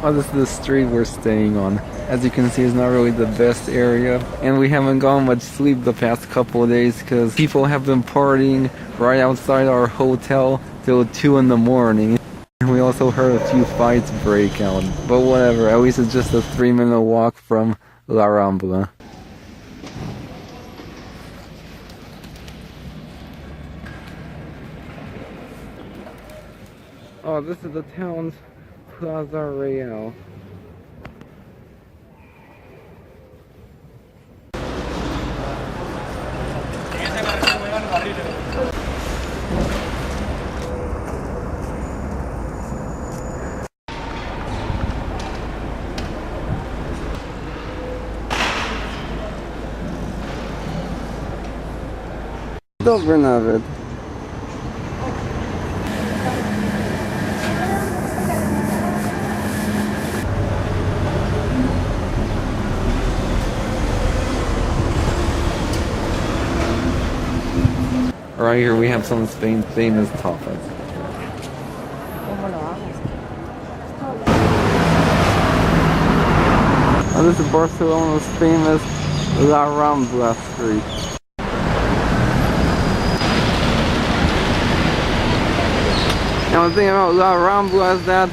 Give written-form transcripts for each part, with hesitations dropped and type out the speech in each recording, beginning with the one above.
Oh, this is the street we're staying on. As you can see, it's not really the best area. And we haven't gotten much sleep the past couple of days because people have been partying right outside our hotel till 2 in the morning. We also heard a few fights break out. But whatever, at least it's just a 3-minute walk from La Rambla. Oh, this is the town's Plaza Real. Dobry nawet. Right here we have some of Spain's famous tapas. Oh, this is Barcelona's famous La Rambla street. Now the thing about La Rambla is that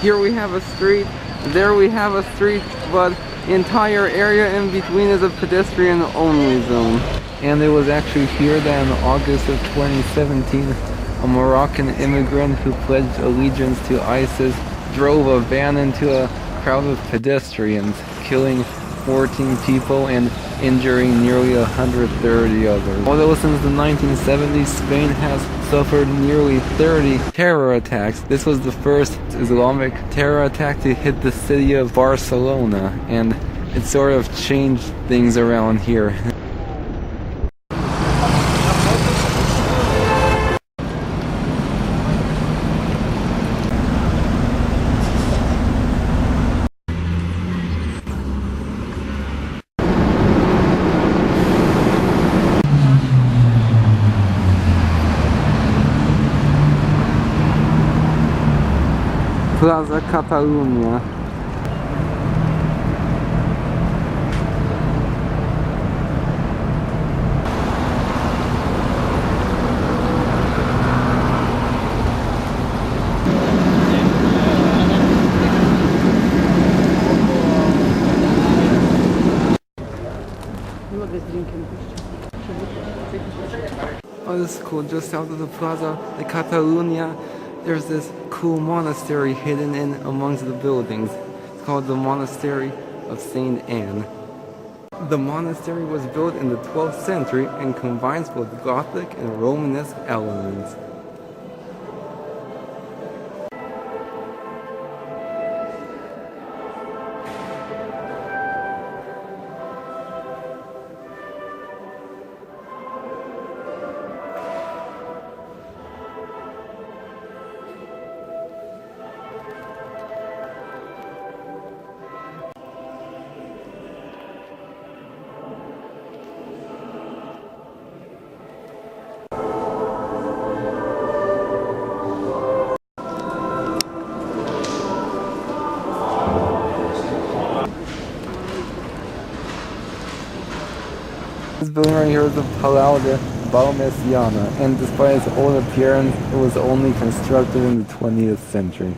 here we have a street, there we have a street, but the entire area in between is a pedestrian only zone. And it was actually here that in August of 2017, a Moroccan immigrant who pledged allegiance to ISIS drove a van into a crowd of pedestrians, killing 14 people and injuring nearly 130 others. Although since the 1970s, Spain has suffered nearly 30 terror attacks, this was the first Islamic terror attack to hit the city of Barcelona, and it sort of changed things around here. Plaza Catalunya. Oh, this is cool. Just south of the Plaza de Catalunya, there's this cool monastery hidden in amongst the buildings. It's called the Monastery of Saint Anne. The monastery was built in the 12th century and combines both Gothic and Romanesque elements. This building right here is the Palau de Balmesiana, and despite its old appearance, it was only constructed in the 20th century.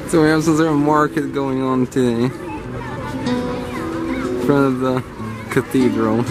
So we have some sort of market going on today in front of the cathedral.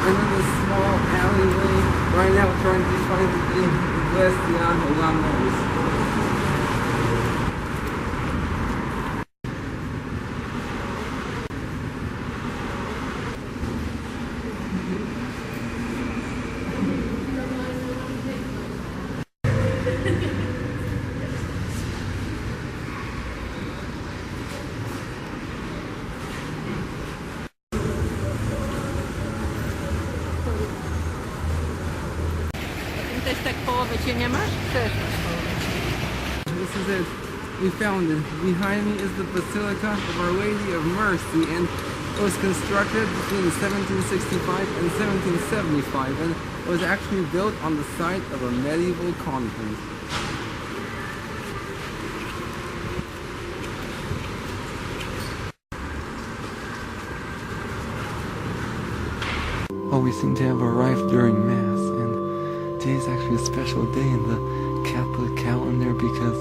And then this small alleyway right now tak połowy cię nie masz? Chcesz masz połowę. This is it. We found it. Behind me is the Basilica of Our Lady of Mercy, and it was constructed between 1765 and 1775, and it was actually built on the site of a medieval convent. Oh, we seem to have arrived during Mass, and today is actually a special day in the Catholic calendar because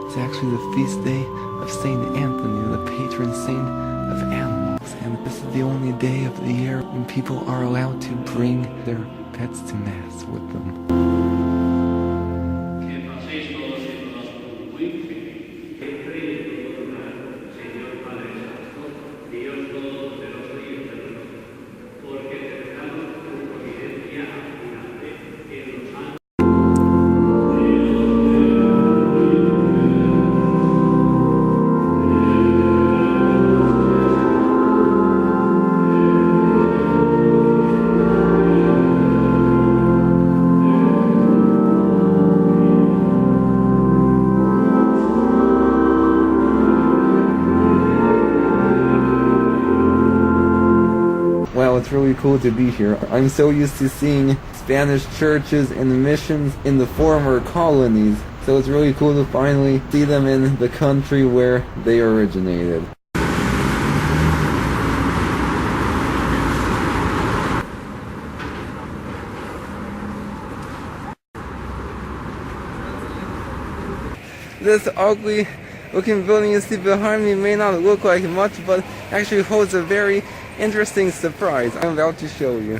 it's actually the feast day of Saint Anthony, the patron saint of animals, and this is the only day of the year when people are allowed to bring their pets to Mass with them. Wow, it's really cool to be here. I'm so used to seeing Spanish churches and missions in the former colonies, so it's really cool to finally see them in the country where they originated. This ugly looking building you see behind me may not look like much, but actually holds a very interesting surprise I'm about to show you.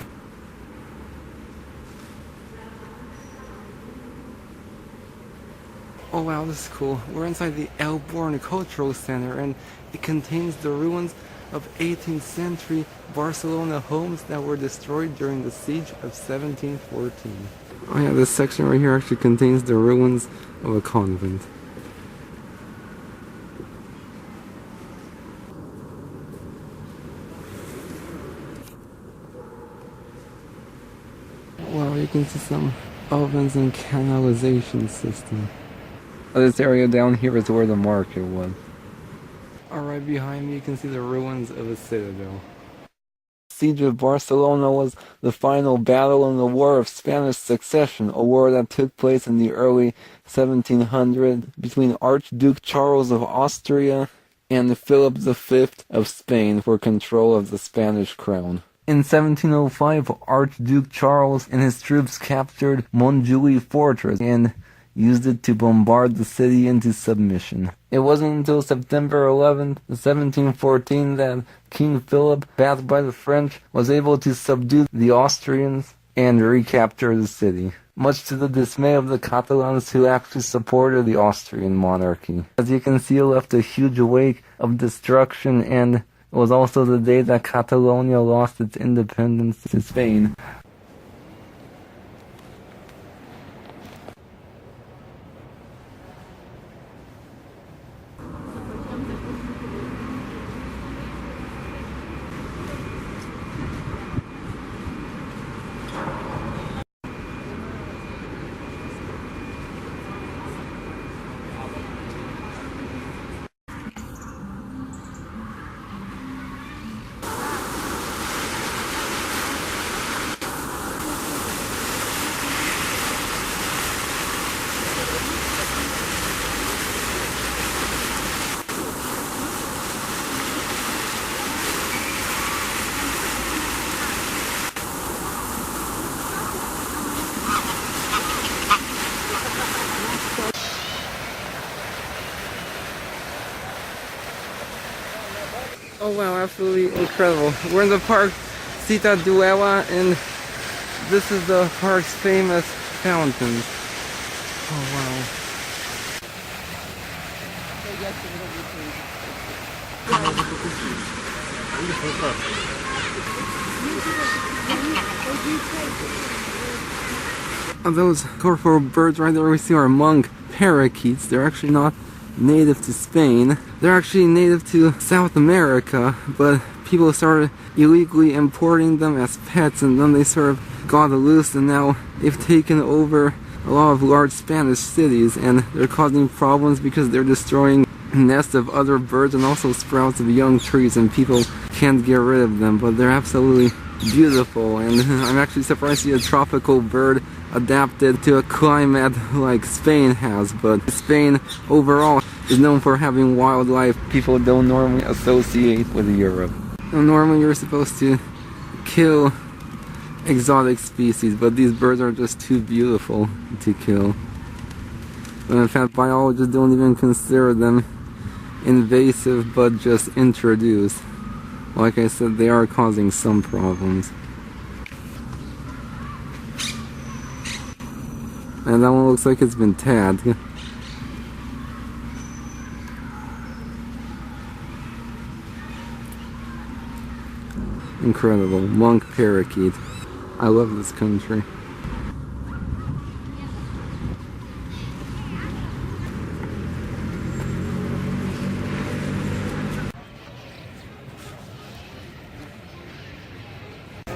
Oh wow, this is cool. We're inside the Elborn Cultural Center, and it contains the ruins of 18th century Barcelona homes that were destroyed during the siege of 1714. Oh yeah, this section right here actually contains the ruins of a convent. Wow, you can see some ovens and canalization system. This area down here is where the market was. Alright, behind me you can see the ruins of a citadel. The siege of Barcelona was the final battle in the War of Spanish Succession, a war that took place in the early 1700s between Archduke Charles of Austria and Philip V of Spain for control of the Spanish crown. In 1705, Archduke Charles and his troops captured Montjuïc Fortress and used it to bombard the city into submission. It wasn't until September 11th, 1714 that King Philip, backed by the French, was able to subdue the Austrians and recapture the city, much to the dismay of the Catalans who actually supported the Austrian monarchy. As you can see, it left a huge wake of destruction, and it was also the day that Catalonia lost its independence to Spain. Oh wow, absolutely incredible. We're in the Parque Ciutaduella, and this is the park's famous fountains. Oh wow. Those colorful birds right there we see are monk parakeets. They're actually not native to Spain. They're actually native to South America, but people started illegally importing them as pets, and then they sort of got loose, and now they've taken over a lot of large Spanish cities, and they're causing problems because they're destroying nests of other birds and also sprouts of young trees, and people can't get rid of them, but they're absolutely beautiful. And I'm actually surprised to see a tropical bird adapted to a climate like Spain has, but Spain overall is known for having wildlife people don't normally associate with Europe. And normally you're supposed to kill exotic species, but these birds are just too beautiful to kill. And in fact, biologists don't even consider them invasive, but just introduced. Like I said, they are causing some problems. And that one looks like it's been tagged. Incredible. Monk parakeet. I love this country.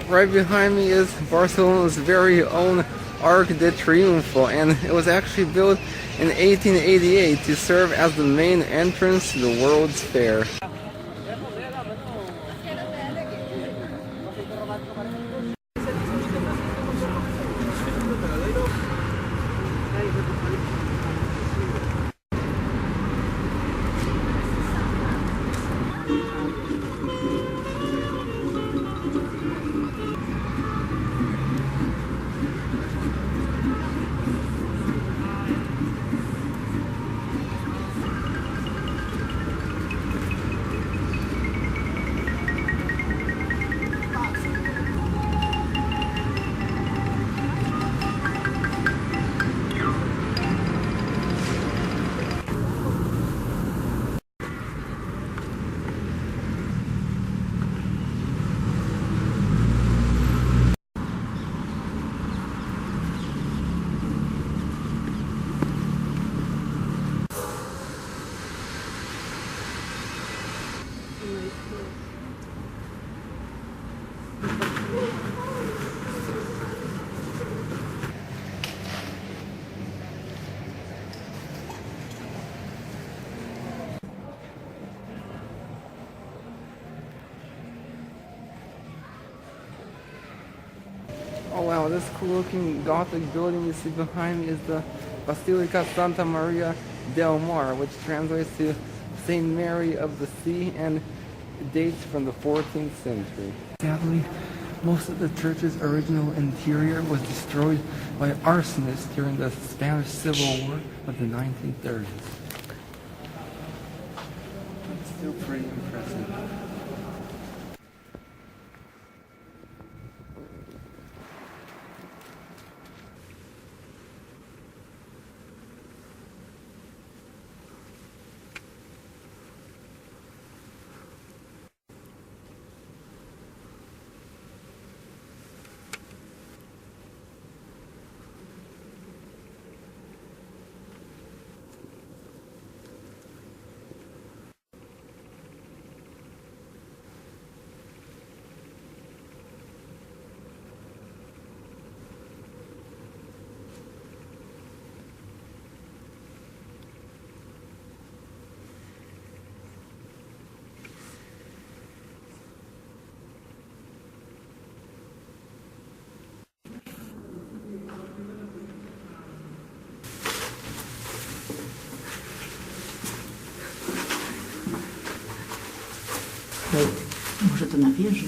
Right behind me is Barcelona's very own Arc de Triomf, and it was actually built in 1888 to serve as the main entrance to the World's Fair. Oh wow, this cool looking Gothic building you see behind me is the Basilica Santa Maria del Mar, which translates to Saint Mary of the Sea, and dates from the 14th century. Sadly, most of the church's original interior was destroyed by arsonists during the Spanish Civil War of the 1930s. It's still pretty impressive. Może to na wieży?